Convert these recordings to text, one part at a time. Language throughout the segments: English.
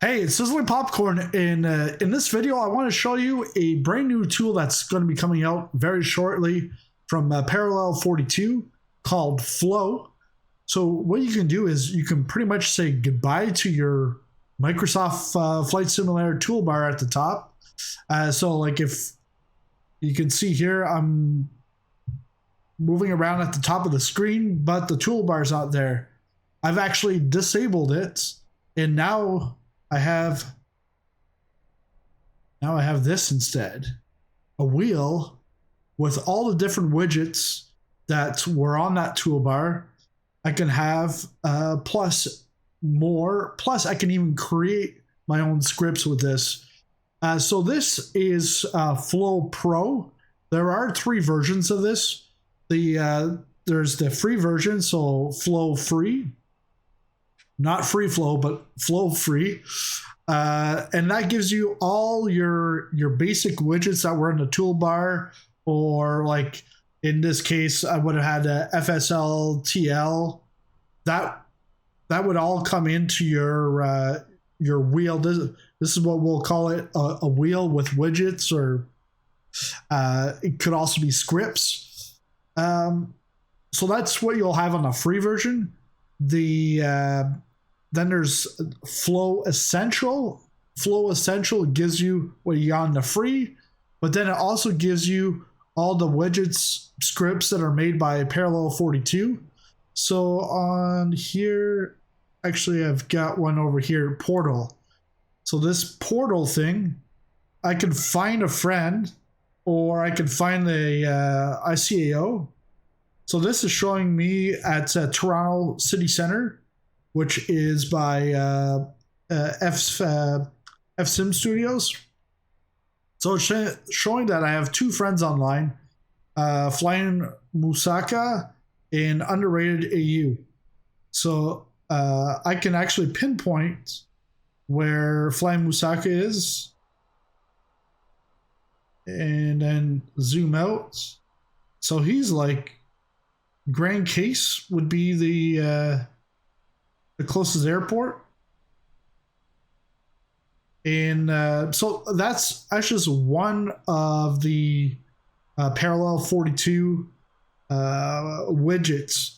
Hey, it's Sizzling Popcorn. In this video, I want to show you a brand new tool that's going to be coming out very shortly from Parallel 42 called Flow. So what you can do is you can pretty much say goodbye to your Microsoft Flight Simulator toolbar at the top. So like if you can see here, I'm moving around at the top of the screen, but the toolbar's not there. I've actually disabled it, and now I have this instead, a wheel with all the different widgets that were on that toolbar. I can have plus more, plus I can even create my own scripts with this. So this is Flow Pro. There are 3 versions of this. There's the free version, so Flow Free. Not free flow, but flow free. And that gives you all your basic widgets that were in the toolbar, or like in this case, I would have had a FSL TL. That would all come into your wheel. This is what we'll call it, a wheel with widgets, or it could also be scripts. So that's what you'll have on the free version. Then there's Flow Essential. Flow Essential gives you what you got on the free, but then it also gives you all the widgets, scripts that are made by Parallel 42. So on here, actually I've got one over here, Portal. So this Portal thing, I can find a friend, or I can find the ICAO. So this is showing me at Toronto City Centre, which is by FSim Studios. So it's showing that I have 2 friends online, Flying Musaka and Underrated AU. So I can actually pinpoint where Flying Musaka is, and then zoom out. So he's like, Grand Case would be the closest airport. And so that's just one of the Parallel 42 widgets.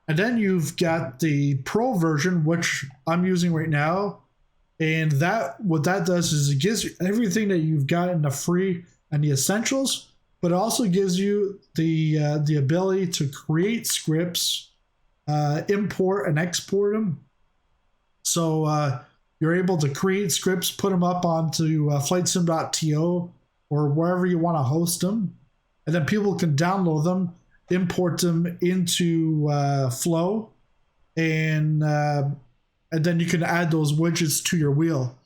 And then you've got the Pro version, which I'm using right now. And what that does is it gives you everything that you've got in the free and the essentials, but it also gives you the ability to create scripts, import and export them. So you're able to create scripts, put them up onto flightsim.to or wherever you want to host them, and then people can download them, import them into Flow, and then you can add those widgets to your wheel.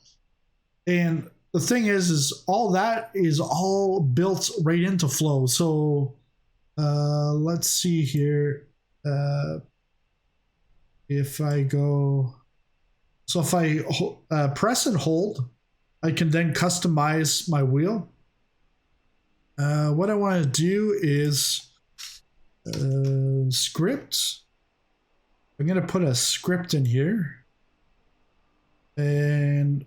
And the thing is all that is all built right into Flow. So let's see here. If I go, so if I press and hold, I can then customize my wheel. What I want to do is script. I'm going to put a script in here, and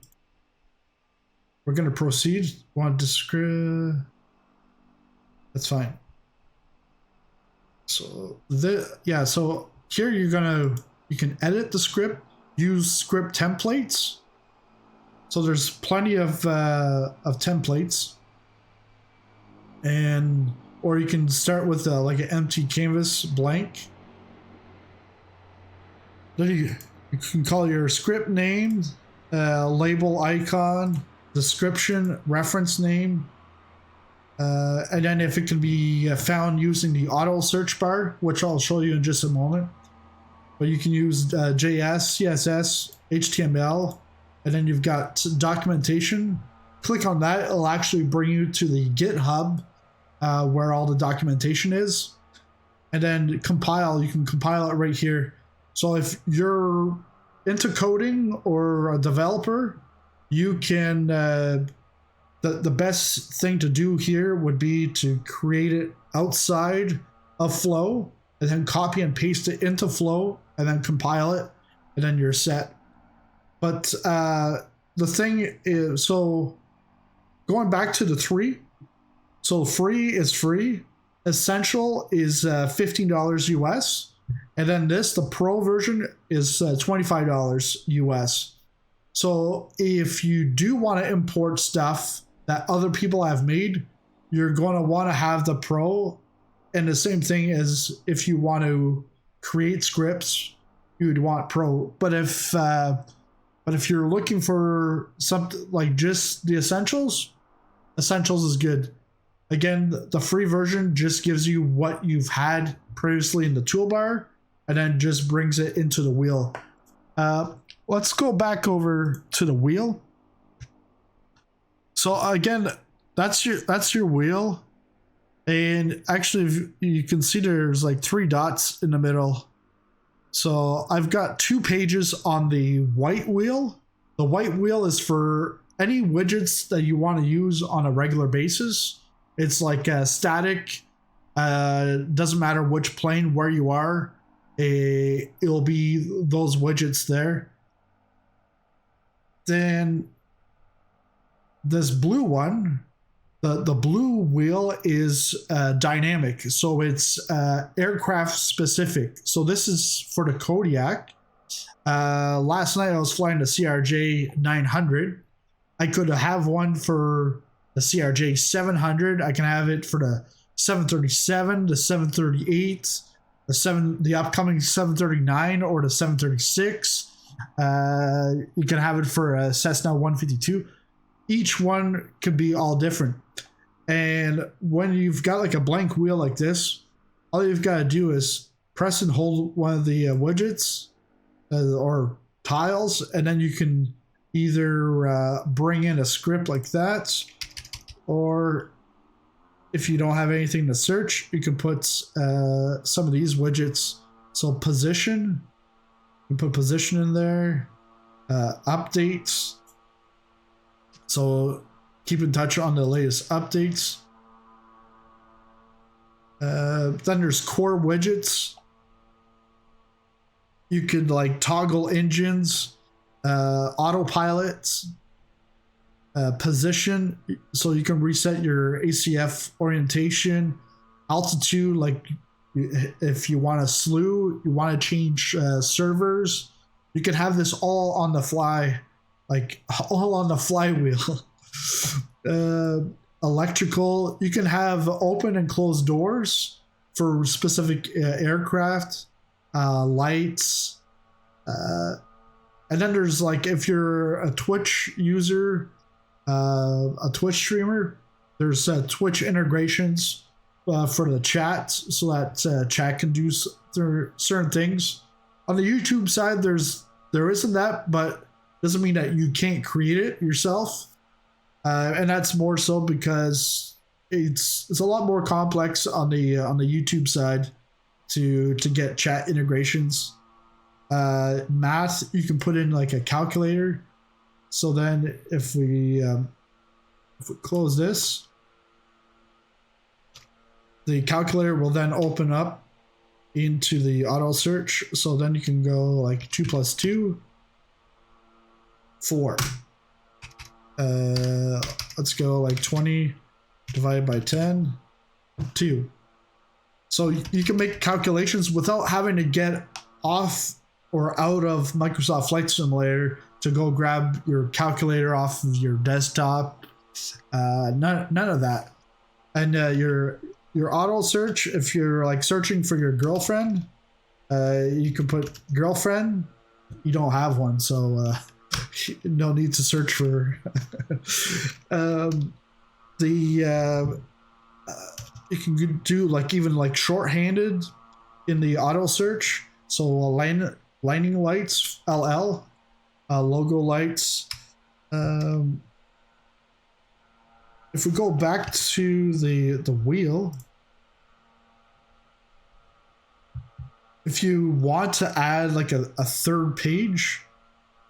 we're going to proceed. Want to script? That's fine. So so here you can edit the script, use script templates. So there's plenty of templates, or you can start with like an empty canvas, blank. Then you can call your script name, label icon, description, reference name, and then if it can be found using the auto search bar, which I'll show you in just a moment. But you can use JS, CSS, HTML, and then you've got documentation. Click on that, it'll actually bring you to the GitHub where all the documentation is. And then compile, you can compile it right here. So if you're into coding or a developer, you can, the best thing to do here would be to create it outside of Flow, and then copy and paste it into Flow, and then compile it, and then you're set. But the thing is, so going back to the three, so free is free, essential is $15 US, and then the pro version is $25 US. So if you do want to import stuff that other people have made, you're going to want to have the pro. And the same thing as if you want to create scripts, you would want pro. But if you're looking for something like just the essentials is good. Again, the free version just gives you what you've had previously in the toolbar and then just brings it into the wheel. Let's go back over to the wheel. So again, that's your wheel. And actually, you can see there's like 3 dots in the middle. So I've got 2 pages on the white wheel. The white wheel is for any widgets that you want to use on a regular basis. It's like static. Doesn't matter which plane, where you are. It'll be those widgets there. Then this blue one, the blue wheel is dynamic, so it's aircraft specific. So this is for the Kodiak. Last night I was flying the CRJ 900. I could have one for the CRJ 700. I can have it for the 737, the 738, the upcoming 739, or the 736. You can have it for a Cessna 152. Each one could be all different. And when you've got like a blank wheel like this, all you've got to do is press and hold one of the widgets or tiles, and then you can either bring in a script like that, or if you don't have anything to search, you can put some of these widgets. So position, you can put position in there, updates. So keep in touch on the latest updates. Then there's core widgets. You could like toggle engines, autopilot, position, so you can reset your ACF orientation, altitude, like if you want to slew, you want to change servers, you can have this all on the fly, like all on the flywheel. Electrical, you can have open and close doors for specific aircraft, lights, and then there's like if you're a Twitch user, a Twitch streamer, there's Twitch integrations for the chat, so that chat can do certain things. On the YouTube side, there isn't that, but doesn't mean that you can't create it yourself. And that's more so because it's a lot more complex on the YouTube side to get chat integrations. Math, you can put in like a calculator. So then if we close this, the calculator will then open up into the auto search. So then you can go like 2 + 2, 4. Let's go like 20 divided by 10, 2. So you can make calculations without having to get off or out of Microsoft Flight Simulator to go grab your calculator off of your desktop. None of that. And your auto search, if you're like searching for your girlfriend, you can put girlfriend. You don't have one, so no need to search for. You can do like even like shorthanded in the auto search. So lining lights, LL, logo lights. If we go back to the wheel, if you want to add like a third page,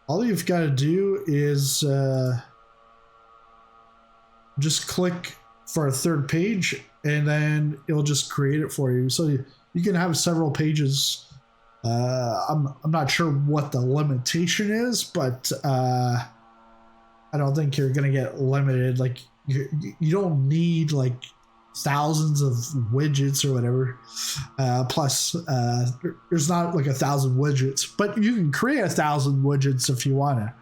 all you've got to do is just click for a third page, and then it'll just create it for you. So you can have several pages. I'm not sure what the limitation is, but I don't think you're gonna get limited. Like you don't need like thousands of widgets or whatever. Plus, there's not like 1,000 widgets, but you can create 1,000 widgets if you want to.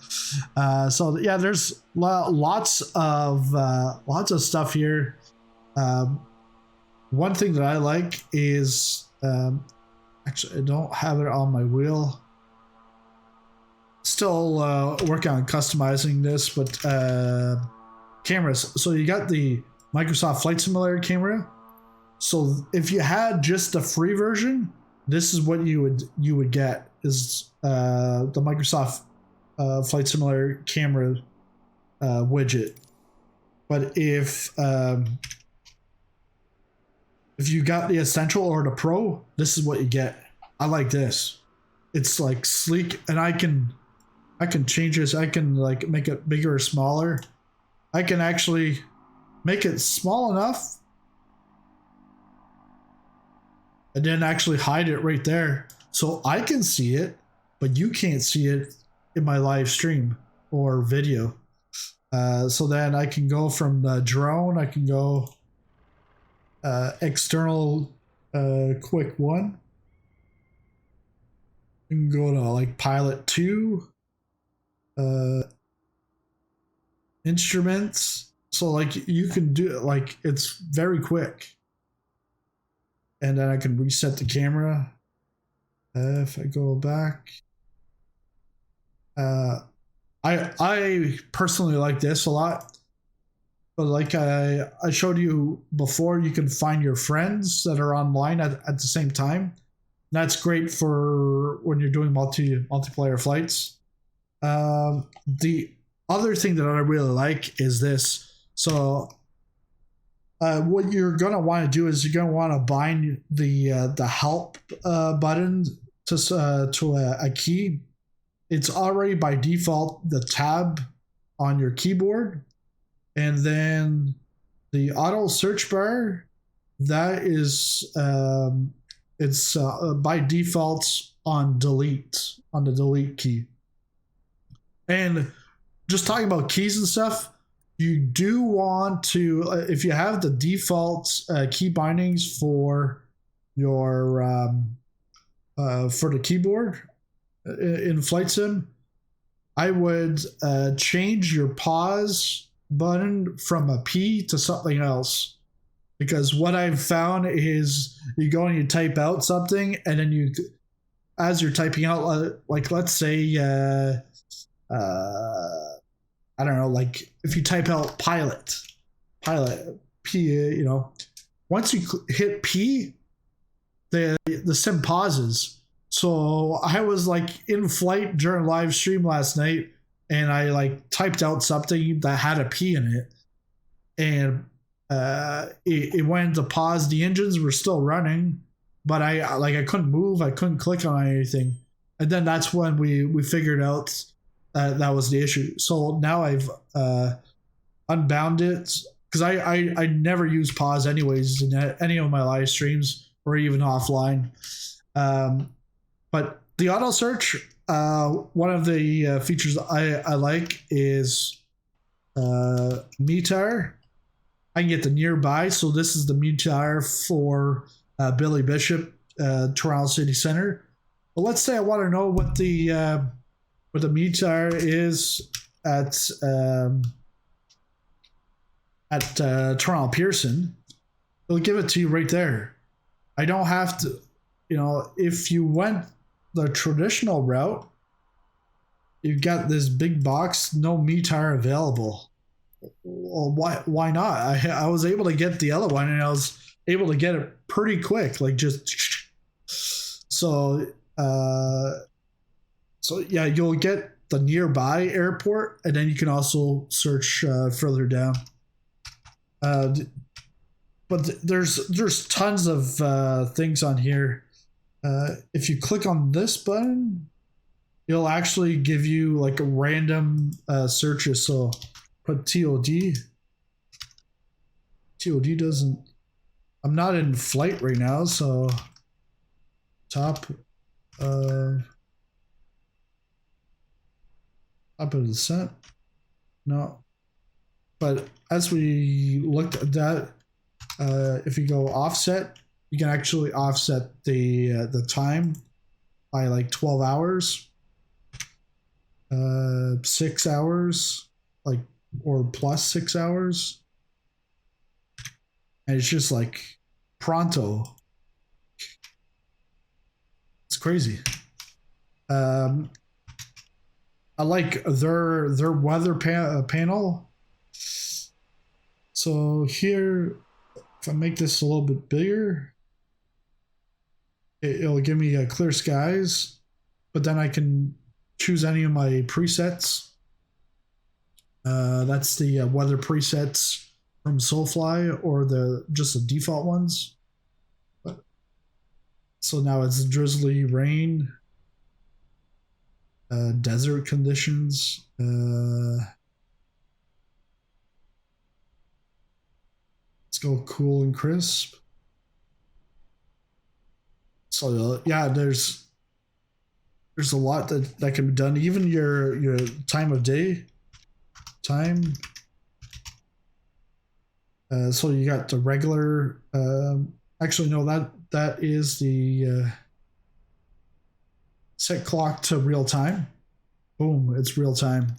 So yeah, there's lots of stuff here. One thing that I like is actually I don't have it on my wheel. Still working on customizing this, but cameras. So you got the Microsoft Flight Simulator camera. So if you had just the free version, this is what you would get is the Microsoft Flight Simulator camera widget. But if you got the Essential or the Pro, this is what you get. I like this. It's like sleek, and I can change this. I can like make it bigger or smaller. I can actually make it small enough and then actually hide it right there. So I can see it, but you can't see it in my live stream or video. So then I can go from the drone, I can go external quick one. You can go to like pilot 2. Instruments, so like you can do it, like it's very quick. And then I can reset the camera. If I go back, I personally like this a lot, but like I showed you before, you can find your friends that are online at the same time. That's great for when you're doing multiplayer flights. The other thing that I really like is this. So what you're going to want to do is you're going to want to bind the help button to a key. It's already by default the tab on your keyboard. And then the auto search bar, that is it's by default on delete, on the delete key. And just talking about keys and stuff, you do want to, if you have the default key bindings for your for the keyboard in Flight Sim, I would change your pause button from a P to something else. Because what I've found is you go and you type out something, and then you, as you're typing out, like let's say, I don't know, like if you type out pilot, P, you know, once you hit P, the sim pauses. So I was like in flight during live stream last night, and I like typed out something that had a P in it, and it went to pause. The engines were still running, but I couldn't move, I couldn't click on anything, and then that's when we figured out that was the issue. So now I've unbound it, because I never use pause anyways in any of my live streams or even offline. But the auto search, one of the features I like is METAR. I can get the nearby. So this is the METAR for Billy Bishop, Toronto City Center. But let's say I want to know what the METAR is at Toronto Pearson. It'll give it to you right there. I don't have to, you know, if you went the traditional route, you've got this big box, no METAR available. Well, why not? I was able to get the other one, and I was able to get it pretty quick, like just so yeah, you'll get the nearby airport, and then you can also search further down. But there's tons of things on here. If you click on this button, it'll actually give you like a random searches. So put TOD. TOD doesn't. I'm not in flight right now, so top of descent. No. But as we looked at that, if you go offset, you can actually offset the time by like 12 hours, 6 hours, like, or plus 6 hours. And it's just like pronto. It's crazy. I like their weather panel. So here, if I make this a little bit bigger, it'll give me clear skies, but then I can choose any of my presets. That's the weather presets from Soulfly, or just the default ones. So now it's drizzly rain, desert conditions. Let's go cool and crisp. So yeah, there's a lot that can be done. Even your time of day, time. So you got the regular. Actually, no, that is the set clock to real time. Boom, it's real time.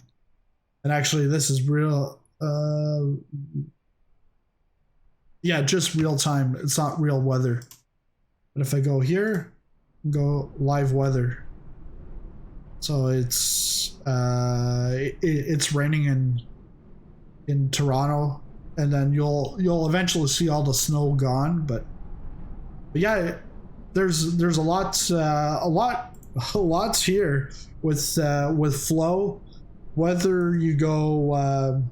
And actually, this is real. Yeah, just real time. It's not real weather. But if I go here, go live weather. So it's raining in Toronto, and then you'll eventually see all the snow gone. But yeah, there's a lot here with Flow. Whether you go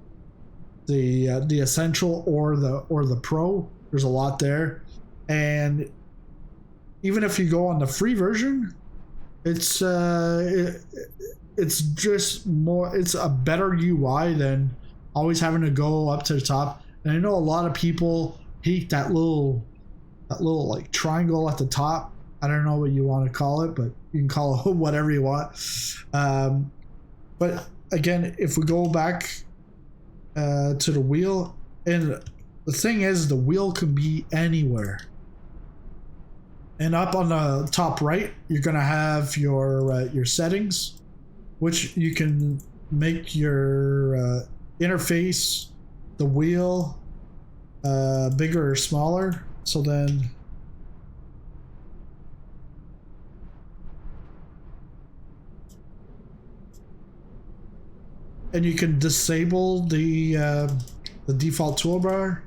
the essential or the pro, there's a lot there. And even if you go on the free version, it's just more, it's a better UI than always having to go up to the top. And I know a lot of people hate that little like triangle at the top. I don't know what you want to call it, but you can call it whatever you want. But again, if we go back to the wheel, and the thing is, the wheel can be anywhere. And up on the top right, you're gonna have your settings, which you can make your interface, the wheel, bigger or smaller. So then and you can disable the default toolbar.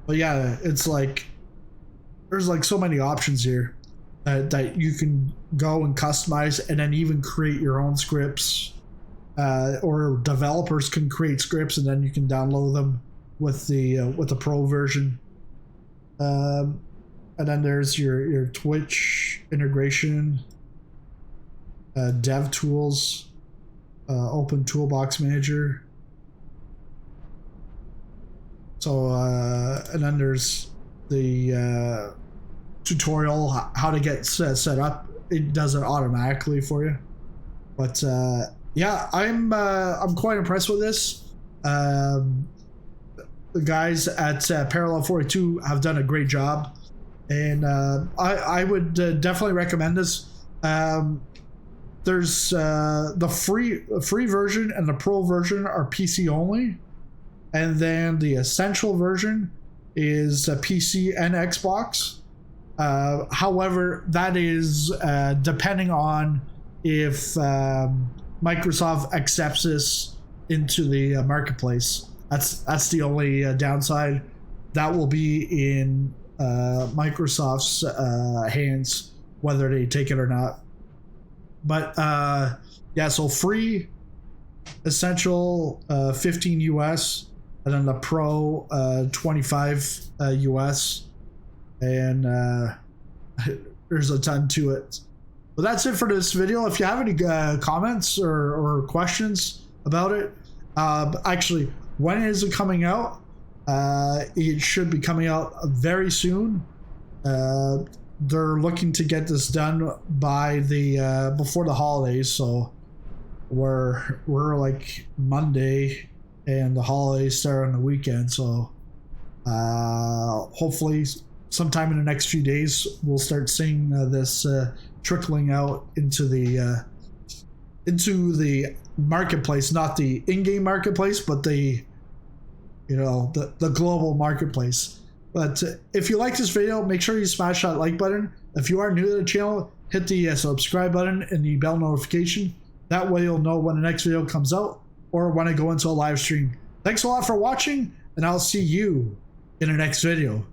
But yeah, it's like there's like so many options here that you can go and customize, and then even create your own scripts, or developers can create scripts, and then you can download them with the pro version. And then there's your Twitch integration, dev tools, open toolbox manager. So and then there's the tutorial how to get set up. It does it automatically for you. But yeah, I'm quite impressed with this. The guys at Parallel 42 have done a great job, and I would definitely recommend this. There's the free version and the pro version are PC only, and then the essential version is a PC and Xbox. However, that is depending on if Microsoft accepts this into the marketplace. That's the only downside. That will be in Microsoft's hands, whether they take it or not. But yeah, so free, essential, 15 US, and then the pro, 25 US, and there's a ton to it. But that's it for this video. If you have any comments or questions about it, actually, when is it coming out? It should be coming out very soon. They're looking to get this done by the before the holidays, so we're like Monday, and the holidays start on the weekend. So hopefully, sometime in the next few days, we'll start seeing this trickling out into the marketplace, not the in-game marketplace, but the global marketplace. But if you like this video, make sure you smash that like button. If you are new to the channel, hit the subscribe button and the bell notification. That way you'll know when the next video comes out or when I go into a live stream. Thanks a lot for watching, and I'll see you in the next video.